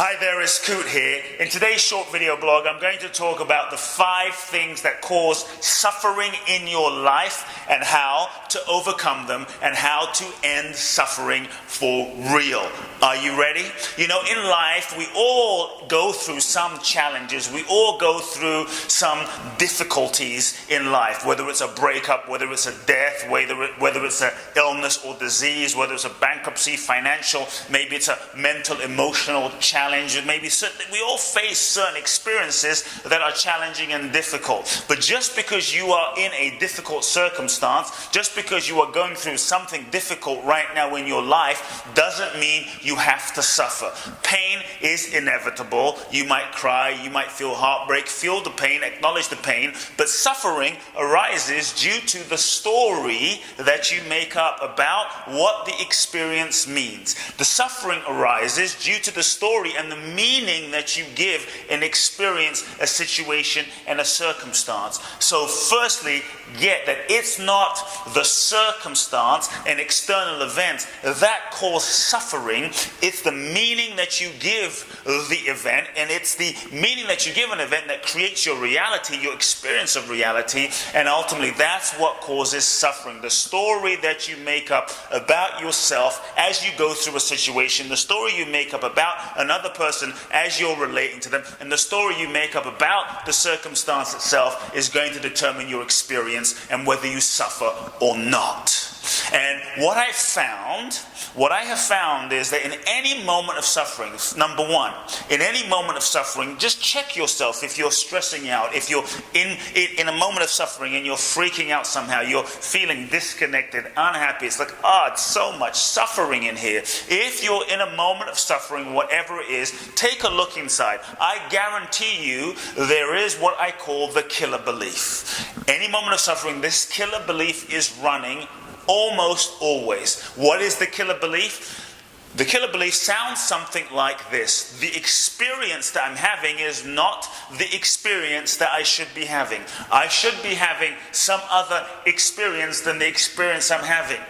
Hi there, it's Kute here. In today's short video blog, I'm going to talk about the 5 things that cause suffering in your life and how to overcome them and how to end suffering for real. Are you ready? You know, in life, we all go through some challenges. We all go through some difficulties in life, whether it's a breakup, whether it's a death, whether it's an illness or disease, whether it's a bankruptcy, financial, maybe it's a mental, emotional challenge. Maybe we all face certain experiences that are challenging and difficult. But just because you are in a difficult circumstance, just because you are going through something difficult right now in your life, doesn't mean you have to suffer. Pain is inevitable. You might cry, you might feel heartbreak, feel the pain, acknowledge the pain, but suffering arises due to the story that you make up about what the experience means. The suffering arises due to the story and the meaning that you give an experience, a situation, and a circumstance. So firstly, get that it's not the circumstance, an external event, that cause suffering. It's the meaning that you give the event, and it's the meaning that you give an event that creates your reality, your experience of reality, and ultimately that's what causes suffering. The story that you make up about yourself as you go through a situation, the story you make up about another person as you're relating to them, and the story you make up about the circumstance itself is going to determine your experience and whether you suffer or not. And what I have found is that in any moment of suffering, number one, in any moment of suffering, just check yourself if you're stressing out, if you're in a moment of suffering and you're freaking out somehow, you're feeling disconnected, unhappy, it's like, it's so much suffering in here. If you're in a moment of suffering, whatever it is, take a look inside. I guarantee you there is what I call the killer belief. Any moment of suffering, this killer belief is running almost always. What is the killer belief? The killer belief sounds something like this. The experience that I'm having is not the experience that I should be having. I should be having some other experience than the experience I'm having.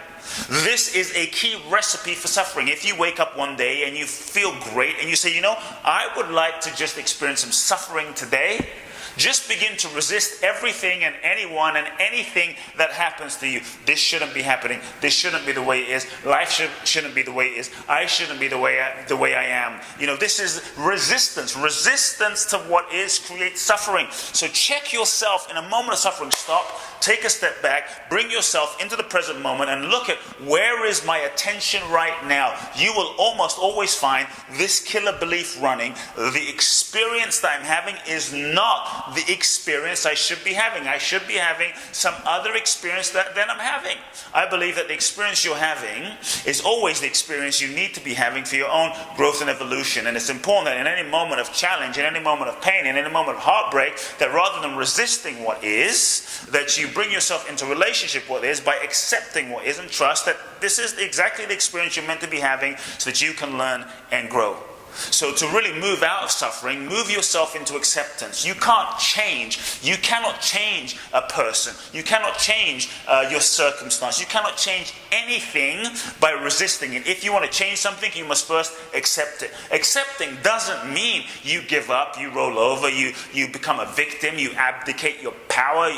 This is a key recipe for suffering. If you wake up one day and you feel great and you say, you know, I would like to just experience some suffering today, just begin to resist everything and anyone and anything that happens to you. This shouldn't be happening. This shouldn't be the way it is. Life shouldn't be the way it is. I shouldn't be the way I am. You know, this is resistance. Resistance to what is creates suffering. So check yourself in a moment of suffering. Stop. Take a step back. Bring yourself into the present moment and look at where is my attention right now. You will almost always find this killer belief running. The experience that I'm having is not the experience I should be having. I should be having some other experience than I'm having. I believe that the experience you're having is always the experience you need to be having for your own growth and evolution. And it's important that in any moment of challenge, in any moment of pain, in any moment of heartbreak, that rather than resisting what is, that you bring yourself into relationship with what is by accepting what is and trust that this is exactly the experience you're meant to be having so that you can learn and grow. So to really move out of suffering, move yourself into acceptance. You can't change. You cannot change a person. You cannot change your circumstance. You cannot change anything by resisting it. If you want to change something, you must first accept it. Accepting doesn't mean you give up, you roll over, you become a victim, you abdicate your power.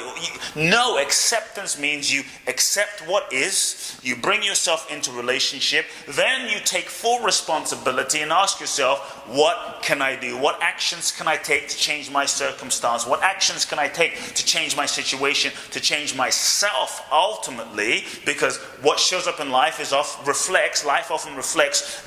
No, acceptance means you accept what is, you bring yourself into relationship, then you take full responsibility and ask yourself, what can I do? What actions can I take to change my circumstance? What actions can I take to change my situation, to change myself ultimately? Because what shows up in life life often reflects,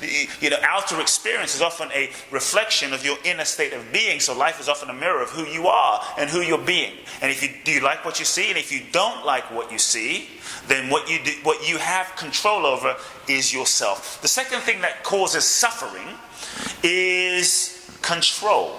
outer experience is often a reflection of your inner state of being. So life is often a mirror of who you are and who you're being. And do you like what you see? And if you don't like what you see, then what you have control over is yourself. The second thing that causes suffering is control.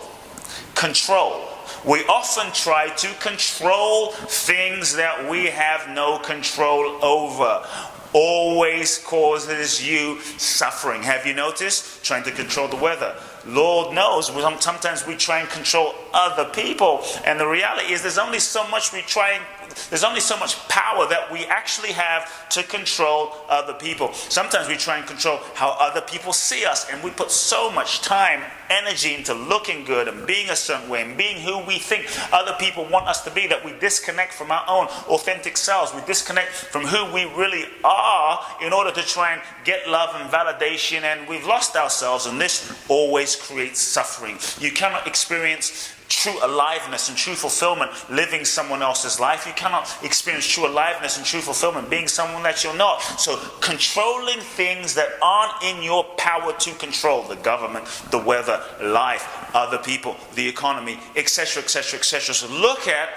Control. We often try to control things that we have no control over. Always causes you suffering. Have you noticed? Trying to control the weather. Lord knows, sometimes we try and control other people. And the reality is there's only so much we try and There's only so much power that we actually have to control other people. Sometimes we try and control how other people see us, and we put so much time, energy into looking good and being a certain way and being who we think other people want us to be, that we disconnect from our own authentic selves. We disconnect from who we really are in order to try and get love and validation, and we've lost ourselves, and this always creates suffering. You cannot experience true aliveness and true fulfillment living someone else's life. You cannot experience true aliveness and true fulfillment being someone that you're not. So controlling things that aren't in your power to control, the government, the weather, life, other people, the economy, etc., etc., etc. So look at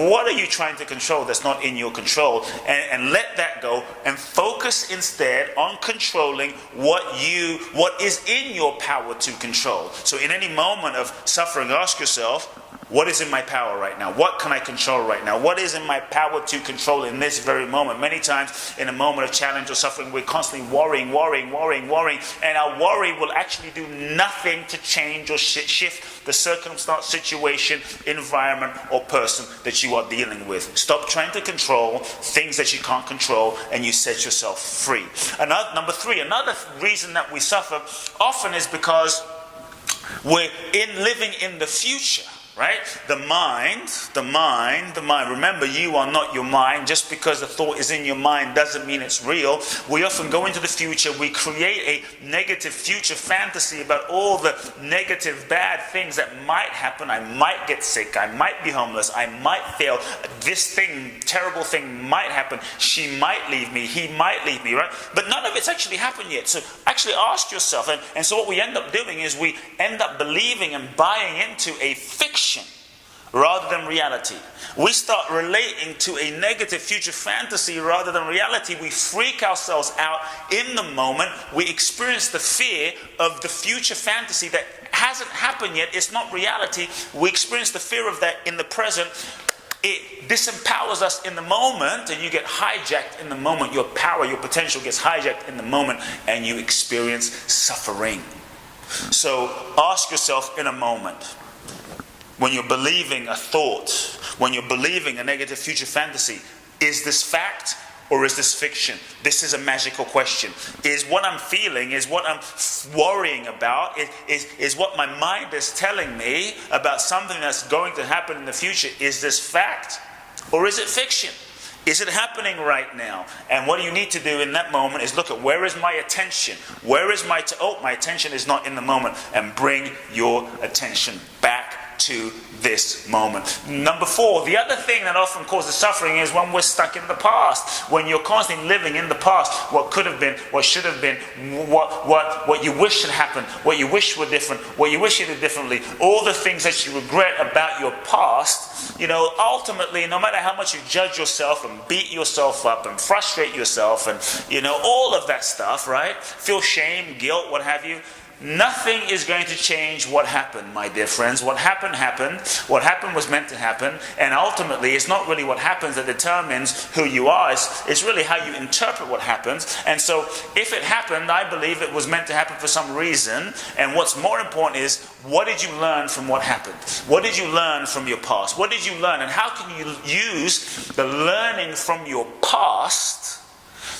what are you trying to control that's not in your control, and let that go, and focus instead on controlling what is in your power to control. So in any moment of suffering, ask yourself, what is in my power right now? What can I control right now? What is in my power to control in this very moment? Many times in a moment of challenge or suffering, we're constantly worrying, and our worry will actually do nothing to change or shift the circumstance, situation, environment, or person that you are dealing with. Stop trying to control things that you can't control, and you set yourself free. Number three, another reason that we suffer often is because we're living in the future. Right? The mind. Remember, you are not your mind. Just because a thought is in your mind doesn't mean it's real. We often go into the future. We create a negative future fantasy about all the negative, bad things that might happen. I might get sick. I might be homeless. I might fail. This thing, terrible thing might happen. She might leave me. He might leave me, right? But none of it's actually happened yet. So actually ask yourself. And so what we end up doing is we end up believing and buying into a fiction rather than reality. We start relating to a negative future fantasy rather than reality. We freak ourselves out in the moment. We experience the fear of the future fantasy that hasn't happened yet. It's not reality. We experience the fear of that in the present. It disempowers us in the moment, and you get hijacked in the moment. Your power, your potential gets hijacked in the moment, and you experience suffering. So ask yourself in a moment, when you're believing a thought, when you're believing a negative future fantasy, is this fact or is this fiction? This is a magical question. Is what I'm feeling, is what I'm worrying about, is what my mind is telling me about something that's going to happen in the future, is this fact or is it fiction? Is it happening right now? And what you need to do in that moment is look at, where is my attention? Where is my attention is not in the moment, and bring your attention back to this moment. Number four, the other thing that often causes suffering is when we're stuck in the past. When you're constantly living in the past, what could have been, what should have been, what you wish had happened, what you wish were different, what you wish you did differently, all the things that you regret about your past. Ultimately, no matter how much you judge yourself and beat yourself up and frustrate yourself and, all of that stuff, right? Feel shame, guilt, what have you. Nothing is going to change what happened, my dear friends. What happened, happened. What happened was meant to happen. And ultimately, it's not really what happens that determines who you are. It's really how you interpret what happens. And so, if it happened, I believe it was meant to happen for some reason. And what's more important is, what did you learn from what happened? What did you learn from your past? What did you learn? And how can you use the learning from your past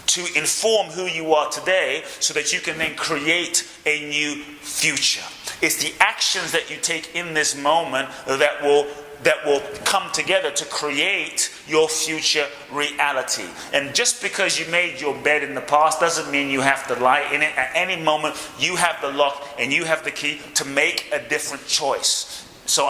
to inform who you are today, so that you can then create a new future? It's the actions that you take in this moment that will come together to create your future reality. And just because you made your bed in the past doesn't mean you have to lie in it. At any moment, you have the lock and you have the key to make a different choice. So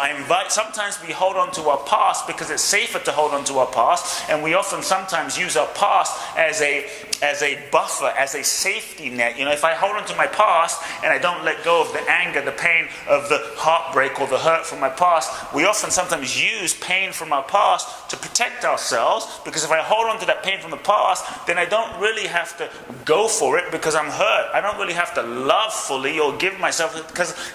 sometimes we hold on to our past because it's safer to hold on to our past, and we often sometimes use our past as a buffer, as a safety net. If I hold on to my past and I don't let go of the anger, the pain of the heartbreak or the hurt from my past, we often sometimes use pain from our past to protect ourselves, because if I hold on to that pain from the past, then I don't really have to go for it because I'm hurt. I don't really have to love fully or give myself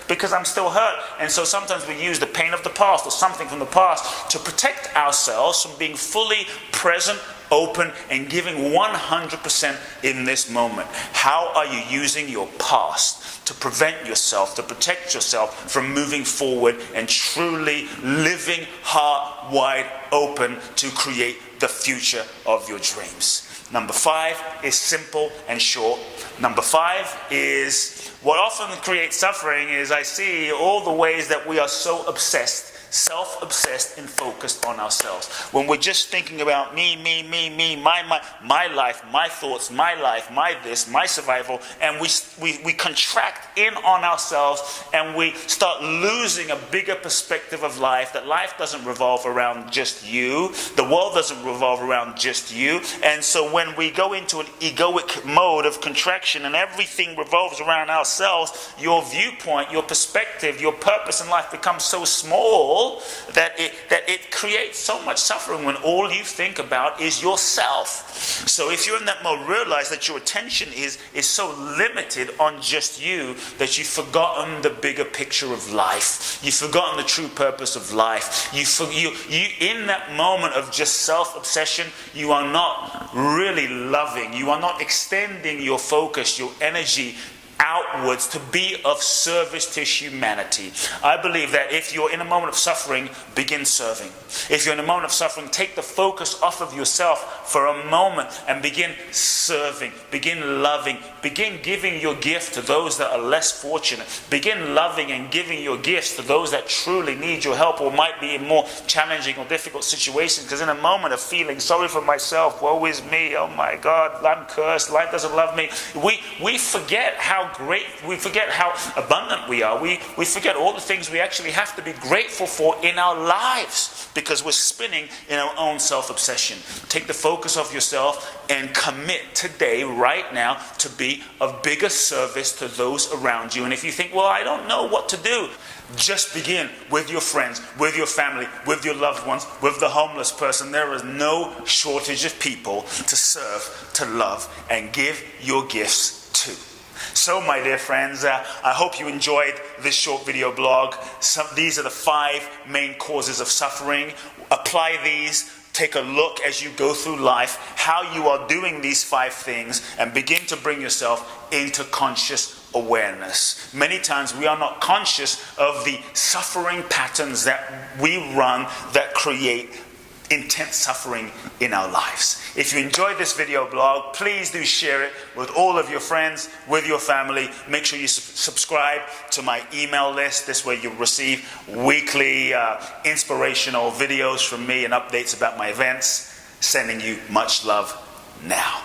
because I'm still hurt. And so sometimes we use the pain of the past or something from the past to protect ourselves from being fully present, open, and giving 100% in this moment. How are you using your past to prevent yourself, to protect yourself from moving forward and truly living heart wide open to create the future of your dreams? Number 5 is simple and short. Number 5 is what often creates suffering is I see all the ways that we are so obsessed, self-obsessed and focused on ourselves. When we're just thinking about me, my life, my thoughts, my life, my this, my survival, and we contract in on ourselves and we start losing a bigger perspective of life, that life doesn't revolve around just you. The world doesn't revolve around just you. And so when we go into an egoic mode of contraction and everything revolves around ourselves, your viewpoint, your perspective, your purpose in life becomes so small that it creates so much suffering when all you think about is yourself. So if you're in that mode, realize that your attention is so limited on just you that you've forgotten the bigger picture of life. You've forgotten the true purpose of life. You in that moment of just self-obsession, you are not really loving. You are not extending your focus, your energy outwards to be of service to humanity. I believe that if you're in a moment of suffering, begin serving. If you're in a moment of suffering, take the focus off of yourself for a moment and begin serving, begin loving, begin giving your gift to those that are less fortunate. Begin loving and giving your gifts to those that truly need your help or might be in more challenging or difficult situations. Because in a moment of feeling sorry for myself, woe is me, oh my God, I'm cursed, life doesn't love me, we forget how great, we forget how abundant we are. We forget all the things we actually have to be grateful for in our lives because we're spinning in our own self-obsession. Take the focus off yourself and commit today, right now, to be of bigger service to those around you. And if you think, well, I don't know what to do, just begin with your friends, with your family, with your loved ones, with the homeless person. There is no shortage of people to serve, to love, and give your gifts to. So, my dear friends, I hope you enjoyed this short video blog. These are the 5 main causes of suffering. Apply these. Take a look as you go through life, how you are doing these 5 things, and begin to bring yourself into conscious awareness. Many times we are not conscious of the suffering patterns that we run that create intense suffering in our lives. If you enjoyed this video blog, please do share it with all of your friends, with your family. Make sure you subscribe to my email list. This way you'll receive weekly inspirational videos from me and updates about my events. Sending you much love now.